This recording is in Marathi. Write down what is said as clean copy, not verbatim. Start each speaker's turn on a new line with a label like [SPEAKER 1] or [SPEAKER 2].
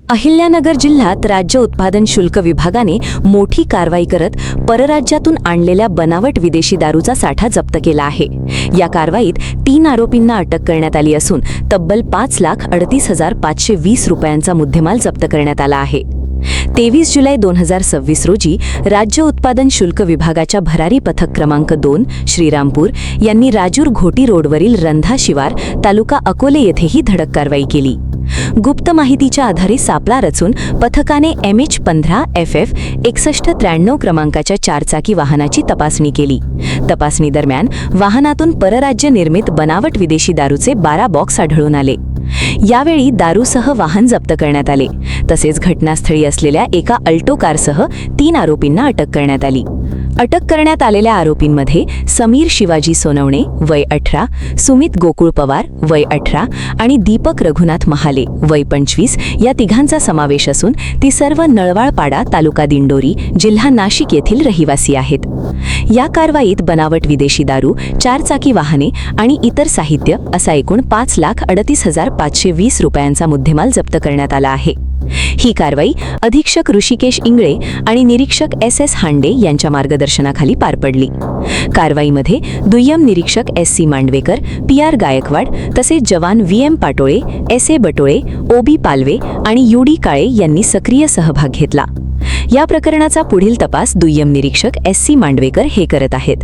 [SPEAKER 1] अहिल्यानगर जिल्ह्यात राज्य उत्पादन शुल्क विभागाने मोठी कारवाई करत परराज्यातून आणलेल्या बनावट विदेशी दारूचा साठा जप्त केला आहे। या कारवाईत 3 आरोपींना अटक करण्यात आली असून तब्बल 5,38,520 रुपयांचा मुद्देमाल जप्त करण्यात आला आहे। 23 जुलै 2026 रोजी राज्य उत्पादन शुल्क विभागाच्या भरारी पथक क्रमांक 2 श्रीरामपूर यांनी राजूर घोटी रोडवरील रंधा शिवार तालुका अकोले येथेही धडक कारवाई केली। गुप्त माहितीच्या आधारे सापळा रचून पथकाने MH15 FF 6193 क्रमांकाच्या 4 चाकी वाहनाची तपासणी केली। तपासणी दरम्यान वाहनातून परराज्य निर्मित बनावट विदेशी दारूचे 12 बॉक्स आढळून आले। यावेळी दारूसह वाहन जप्त करण्यात आले। तसेच घटनास्थळी असलेल्या एका अल्टो कारसह 3 आरोपींना अटक करण्यात आली। अटक करण्यात आलेल्या आरोपींमध्ये समीर शिवाजी सोनवणे वय 18, सुमित गोकुळ पवार वय 18 आणि दीपक रघुनाथ महाले वय 25 या तिघांचा समावेश असून ती सर्व नळवाळपाडा तालुका दिंडोरी जिल्हा नाशिक येथील रहिवासी आहेत। या कारवाईत बनावट विदेशी दारू, 4 चाकी वाहने आणि इतर साहित्य असा एकूण 5,38,520 रुपयांचा मुद्देमाल जप्त करण्यात आला आहे। ही कारवाई अधीक्षक ऋषिकेश इंगळे आणि निरीक्षक SS हांडे यांच्या मार्गदर्शनाखाली पार पडली। कारवाईमध्ये दुय्यम निरीक्षक SC मांडवेकर, PR गायकवाड तसेच जवान VM Patole, SA बटोळे, OB Palve आणि UD काळे यांनी सक्रिय सहभाग घेतला। या प्रकरणाचा पुढील तपास दुय्यम निरीक्षक SC मांडवेकर हे करत आहेत।